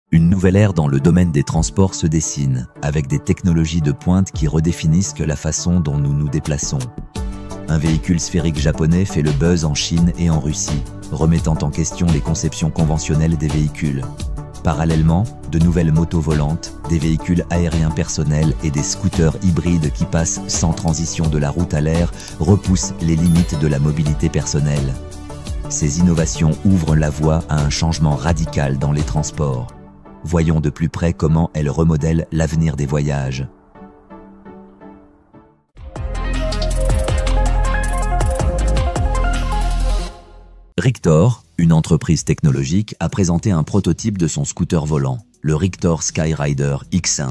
Une nouvelle ère dans le domaine des transports se dessine, avec des technologies de pointe qui redéfinissent la façon dont nous nous déplaçons. Un véhicule sphérique japonais fait le buzz en Chine et en Russie, remettant en question les conceptions conventionnelles des véhicules. Parallèlement, de nouvelles motos volantes, des véhicules aériens personnels et des scooters hybrides qui passent sans transition de la route à l'air repoussent les limites de la mobilité personnelle. Ces innovations ouvrent la voie à un changement radical dans les transports. Voyons de plus près comment elles remodèlent l'avenir des voyages. Rictor, une entreprise technologique, a présenté un prototype de son scooter volant, le Rictor Skyrider X1.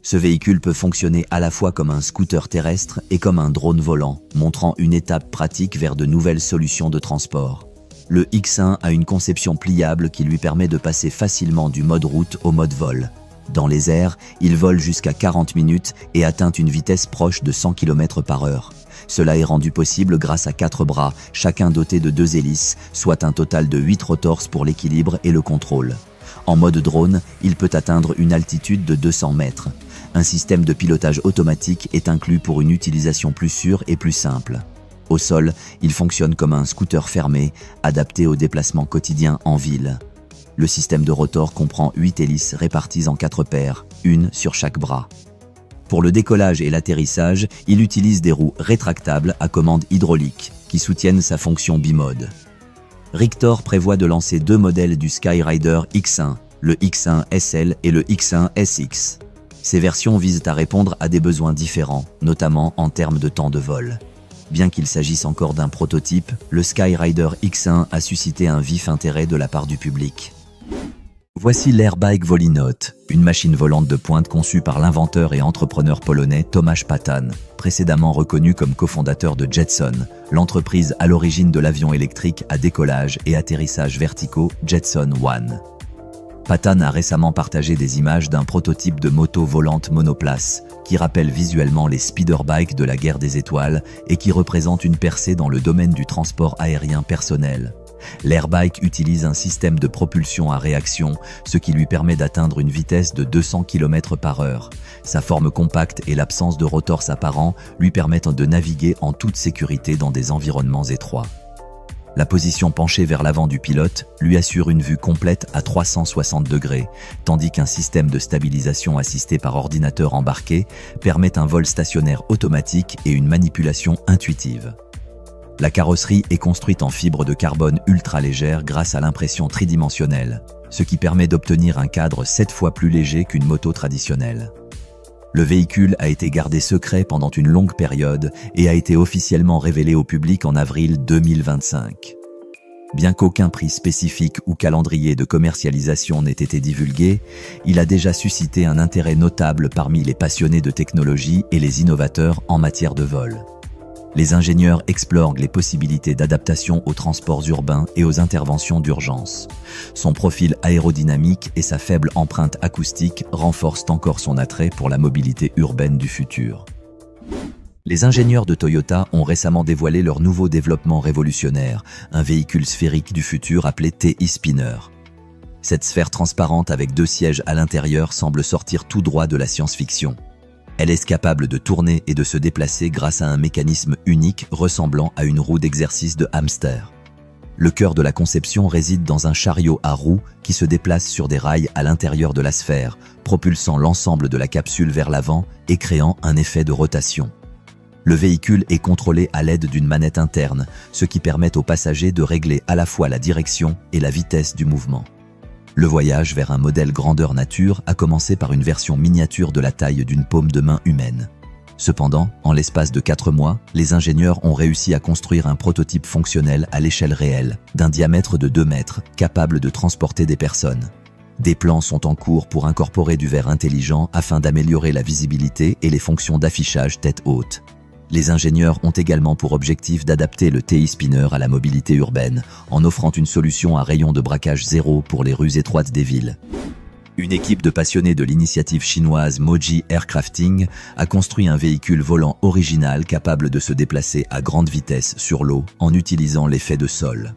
Ce véhicule peut fonctionner à la fois comme un scooter terrestre et comme un drone volant, montrant une étape pratique vers de nouvelles solutions de transport. Le X1 a une conception pliable qui lui permet de passer facilement du mode route au mode vol. Dans les airs, il vole jusqu'à 40 minutes et atteint une vitesse proche de 100 km/h. Cela est rendu possible grâce à 4 bras, chacun doté de 2 hélices, soit un total de 8 rotors pour l'équilibre et le contrôle. En mode drone, il peut atteindre une altitude de 200 mètres. Un système de pilotage automatique est inclus pour une utilisation plus sûre et plus simple. Au sol, il fonctionne comme un scooter fermé, adapté aux déplacements quotidiens en ville. Le système de rotor comprend 8 hélices réparties en 4 paires, une sur chaque bras. Pour le décollage et l'atterrissage, il utilise des roues rétractables à commande hydraulique, qui soutiennent sa fonction bimode. Rictor prévoit de lancer 2 modèles du Skyrider X1, le X1 SL et le X1 SX. Ces versions visent à répondre à des besoins différents, notamment en termes de temps de vol. Bien qu'il s'agisse encore d'un prototype, le Skyrider X1 a suscité un vif intérêt de la part du public. Voici l'Airbike Volinote, une machine volante de pointe conçue par l'inventeur et entrepreneur polonais Tomasz Patan, précédemment reconnu comme cofondateur de Jetson, l'entreprise à l'origine de l'avion électrique à décollage et atterrissage verticaux Jetson One. Patan a récemment partagé des images d'un prototype de moto volante monoplace qui rappelle visuellement les speederbikes de la guerre des étoiles et qui représente une percée dans le domaine du transport aérien personnel. L'Airbike utilise un système de propulsion à réaction, ce qui lui permet d'atteindre une vitesse de 200 km/h. Sa forme compacte et l'absence de rotors apparents lui permettent de naviguer en toute sécurité dans des environnements étroits. La position penchée vers l'avant du pilote lui assure une vue complète à 360 degrés, tandis qu'un système de stabilisation assisté par ordinateur embarqué permet un vol stationnaire automatique et une manipulation intuitive. La carrosserie est construite en fibre de carbone ultra légère grâce à l'impression tridimensionnelle, ce qui permet d'obtenir un cadre 7 fois plus léger qu'une moto traditionnelle. Le véhicule a été gardé secret pendant une longue période et a été officiellement révélé au public en avril 2025. Bien qu'aucun prix spécifique ou calendrier de commercialisation n'ait été divulgué, il a déjà suscité un intérêt notable parmi les passionnés de technologie et les innovateurs en matière de vol. Les ingénieurs explorent les possibilités d'adaptation aux transports urbains et aux interventions d'urgence. Son profil aérodynamique et sa faible empreinte acoustique renforcent encore son attrait pour la mobilité urbaine du futur. Les ingénieurs de Toyota ont récemment dévoilé leur nouveau développement révolutionnaire, un véhicule sphérique du futur appelé TI Spinner. Cette sphère transparente avec 2 sièges à l'intérieur semble sortir tout droit de la science-fiction. Elle est capable de tourner et de se déplacer grâce à un mécanisme unique ressemblant à une roue d'exercice de hamster. Le cœur de la conception réside dans un chariot à roues qui se déplace sur des rails à l'intérieur de la sphère, propulsant l'ensemble de la capsule vers l'avant et créant un effet de rotation. Le véhicule est contrôlé à l'aide d'une manette interne, ce qui permet aux passagers de régler à la fois la direction et la vitesse du mouvement. Le voyage vers un modèle grandeur nature a commencé par une version miniature de la taille d'une paume de main humaine. Cependant, en l'espace de 4 mois, les ingénieurs ont réussi à construire un prototype fonctionnel à l'échelle réelle, d'un diamètre de 2 mètres, capable de transporter des personnes. Des plans sont en cours pour incorporer du verre intelligent afin d'améliorer la visibilité et les fonctions d'affichage tête haute. Les ingénieurs ont également pour objectif d'adapter le TI Spinner à la mobilité urbaine, en offrant une solution à rayon de braquage zéro pour les rues étroites des villes. Une équipe de passionnés de l'initiative chinoise Moji Aircrafting a construit un véhicule volant original capable de se déplacer à grande vitesse sur l'eau en utilisant l'effet de sol.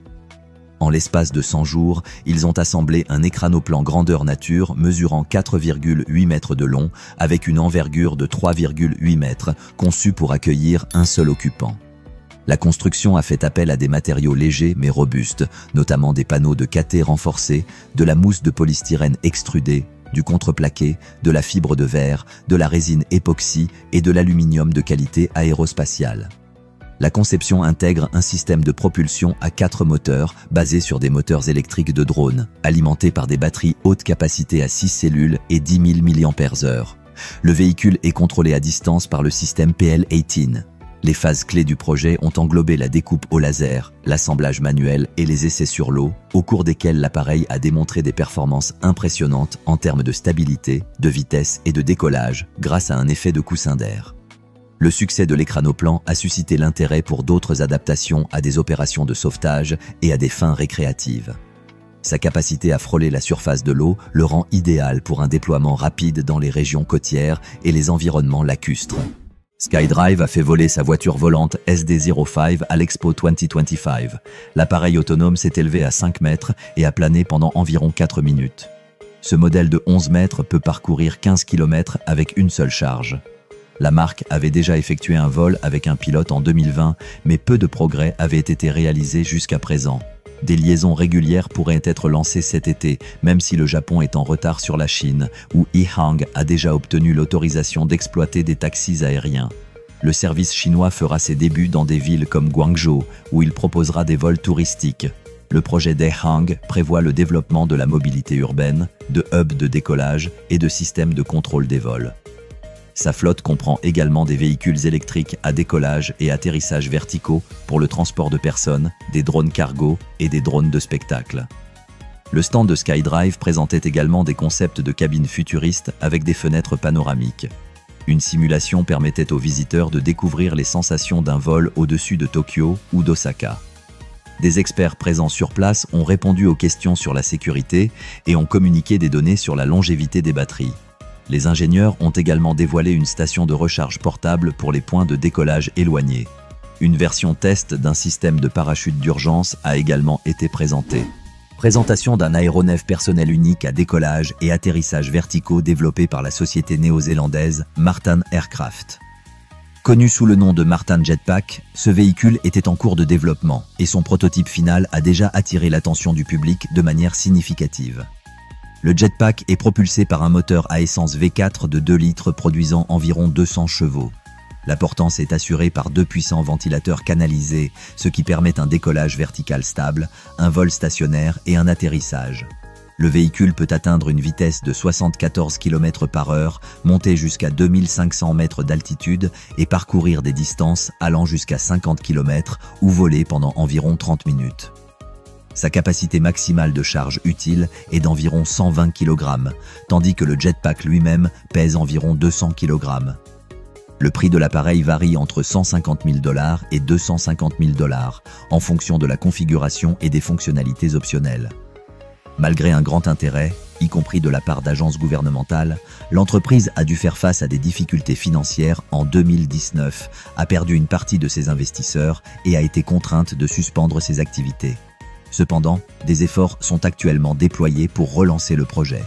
En l'espace de 100 jours, ils ont assemblé un écranoplan grandeur nature mesurant 4,8 mètres de long avec une envergure de 3,8 mètres, conçu pour accueillir un seul occupant. La construction a fait appel à des matériaux légers mais robustes, notamment des panneaux de KT renforcés, de la mousse de polystyrène extrudée, du contreplaqué, de la fibre de verre, de la résine époxy et de l'aluminium de qualité aérospatiale. La conception intègre un système de propulsion à 4 moteurs basé sur des moteurs électriques de drone, alimentés par des batteries haute capacité à 6 cellules et 10 000 mAh. Le véhicule est contrôlé à distance par le système PL-18. Les phases clés du projet ont englobé la découpe au laser, l'assemblage manuel et les essais sur l'eau, au cours desquels l'appareil a démontré des performances impressionnantes en termes de stabilité, de vitesse et de décollage, grâce à un effet de coussin d'air. Le succès de l'écranoplan a suscité l'intérêt pour d'autres adaptations à des opérations de sauvetage et à des fins récréatives. Sa capacité à frôler la surface de l'eau le rend idéal pour un déploiement rapide dans les régions côtières et les environnements lacustres. SkyDrive a fait voler sa voiture volante SD-05 à l'Expo 2025. L'appareil autonome s'est élevé à 5 mètres et a plané pendant environ 4 minutes. Ce modèle de 11 mètres peut parcourir 15 km avec une seule charge. La marque avait déjà effectué un vol avec un pilote en 2020, mais peu de progrès avaient été réalisés jusqu'à présent. Des liaisons régulières pourraient être lancées cet été, même si le Japon est en retard sur la Chine, où EHang a déjà obtenu l'autorisation d'exploiter des taxis aériens. Le service chinois fera ses débuts dans des villes comme Guangzhou, où il proposera des vols touristiques. Le projet d'EHang prévoit le développement de la mobilité urbaine, de hubs de décollage et de systèmes de contrôle des vols. Sa flotte comprend également des véhicules électriques à décollage et atterrissage verticaux pour le transport de personnes, des drones cargo et des drones de spectacle. Le stand de SkyDrive présentait également des concepts de cabines futuristes avec des fenêtres panoramiques. Une simulation permettait aux visiteurs de découvrir les sensations d'un vol au-dessus de Tokyo ou d'Osaka. Des experts présents sur place ont répondu aux questions sur la sécurité et ont communiqué des données sur la longévité des batteries. Les ingénieurs ont également dévoilé une station de recharge portable pour les points de décollage éloignés. Une version test d'un système de parachute d'urgence a également été présentée. Présentation d'un aéronef personnel unique à décollage et atterrissage verticaux développé par la société néo-zélandaise Martin Aircraft. Connu sous le nom de Martin Jetpack, ce véhicule était en cours de développement et son prototype final a déjà attiré l'attention du public de manière significative. Le Jetpack est propulsé par un moteur à essence V4 de 2 litres produisant environ 200 chevaux. La portance est assurée par 2 puissants ventilateurs canalisés, ce qui permet un décollage vertical stable, un vol stationnaire et un atterrissage. Le véhicule peut atteindre une vitesse de 74 km/h, monter jusqu'à 2500 mètres d'altitude et parcourir des distances allant jusqu'à 50 km ou voler pendant environ 30 minutes. Sa capacité maximale de charge utile est d'environ 120 kg, tandis que le Jetpack lui-même pèse environ 200 kg. Le prix de l'appareil varie entre 150 000 $ et 250 000 $, en fonction de la configuration et des fonctionnalités optionnelles. Malgré un grand intérêt, y compris de la part d'agences gouvernementales, l'entreprise a dû faire face à des difficultés financières en 2019, a perdu une partie de ses investisseurs et a été contrainte de suspendre ses activités. Cependant, des efforts sont actuellement déployés pour relancer le projet.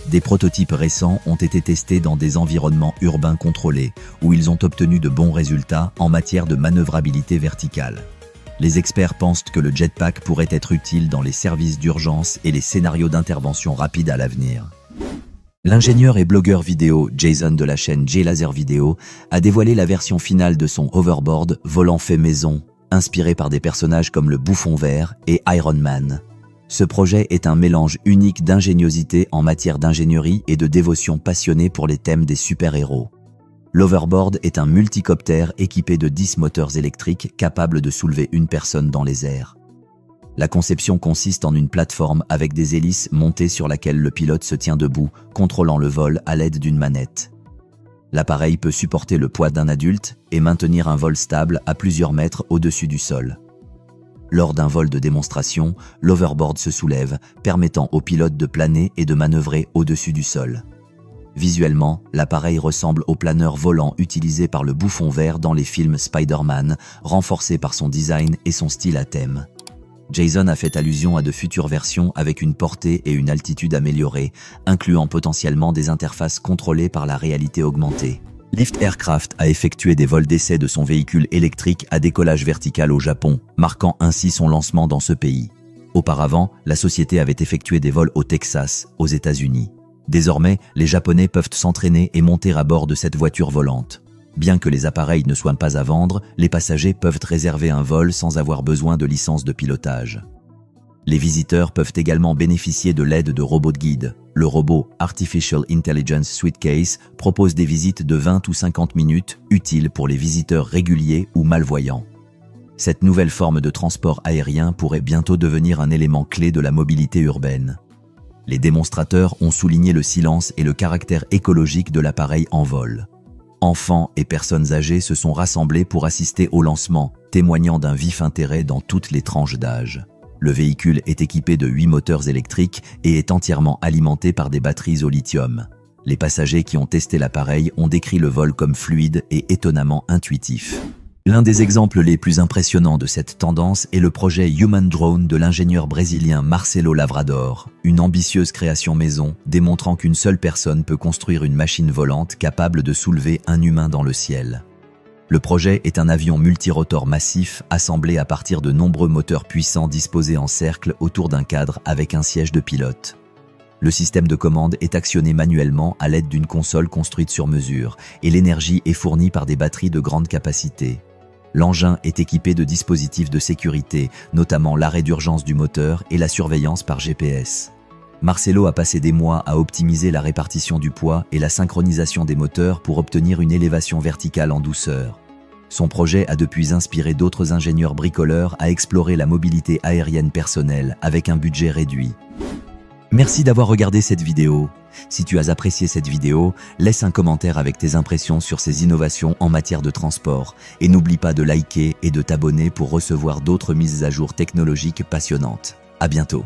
Des prototypes récents ont été testés dans des environnements urbains contrôlés, où ils ont obtenu de bons résultats en matière de manœuvrabilité verticale. Les experts pensent que le Jetpack pourrait être utile dans les services d'urgence et les scénarios d'intervention rapide à l'avenir. L'ingénieur et blogueur vidéo Jason de la chaîne J-Laser Video a dévoilé la version finale de son hoverboard volant fait maison, inspiré par des personnages comme le Bouffon Vert et Iron Man. Ce projet est un mélange unique d'ingéniosité en matière d'ingénierie et de dévotion passionnée pour les thèmes des super-héros. L'hoverboard est un multicoptère équipé de 10 moteurs électriques capables de soulever une personne dans les airs. La conception consiste en une plateforme avec des hélices montées sur laquelle le pilote se tient debout, contrôlant le vol à l'aide d'une manette. L'appareil peut supporter le poids d'un adulte et maintenir un vol stable à plusieurs mètres au-dessus du sol. Lors d'un vol de démonstration, l'hoverboard se soulève, permettant au pilote de planer et de manœuvrer au-dessus du sol. Visuellement, l'appareil ressemble au planeur volant utilisé par le Bouffon Vert dans les films Spider-Man, renforcé par son design et son style à thème. Jason a fait allusion à de futures versions avec une portée et une altitude améliorées, incluant potentiellement des interfaces contrôlées par la réalité augmentée. Lift Aircraft a effectué des vols d'essai de son véhicule électrique à décollage vertical au Japon, marquant ainsi son lancement dans ce pays. Auparavant, la société avait effectué des vols au Texas, aux États-Unis. Désormais, les Japonais peuvent s'entraîner et monter à bord de cette voiture volante. Bien que les appareils ne soient pas à vendre, les passagers peuvent réserver un vol sans avoir besoin de licence de pilotage. Les visiteurs peuvent également bénéficier de l'aide de robots de guide. Le robot Artificial Intelligence Suitcase propose des visites de 20 ou 50 minutes, utiles pour les visiteurs réguliers ou malvoyants. Cette nouvelle forme de transport aérien pourrait bientôt devenir un élément clé de la mobilité urbaine. Les démonstrateurs ont souligné le silence et le caractère écologique de l'appareil en vol. Enfants et personnes âgées se sont rassemblés pour assister au lancement, témoignant d'un vif intérêt dans toutes les tranches d'âge. Le véhicule est équipé de 8 moteurs électriques et est entièrement alimenté par des batteries au lithium. Les passagers qui ont testé l'appareil ont décrit le vol comme fluide et étonnamment intuitif. L'un des exemples les plus impressionnants de cette tendance est le projet Human Drone de l'ingénieur brésilien Marcelo Lavrador, une ambitieuse création maison démontrant qu'une seule personne peut construire une machine volante capable de soulever un humain dans le ciel. Le projet est un avion multirotor massif assemblé à partir de nombreux moteurs puissants disposés en cercle autour d'un cadre avec un siège de pilote. Le système de commande est actionné manuellement à l'aide d'une console construite sur mesure et l'énergie est fournie par des batteries de grande capacité. L'engin est équipé de dispositifs de sécurité, notamment l'arrêt d'urgence du moteur et la surveillance par GPS. Marcelo a passé des mois à optimiser la répartition du poids et la synchronisation des moteurs pour obtenir une élévation verticale en douceur. Son projet a depuis inspiré d'autres ingénieurs bricoleurs à explorer la mobilité aérienne personnelle avec un budget réduit. Merci d'avoir regardé cette vidéo. Si tu as apprécié cette vidéo, laisse un commentaire avec tes impressions sur ces innovations en matière de transport et n'oublie pas de liker et de t'abonner pour recevoir d'autres mises à jour technologiques passionnantes. À bientôt.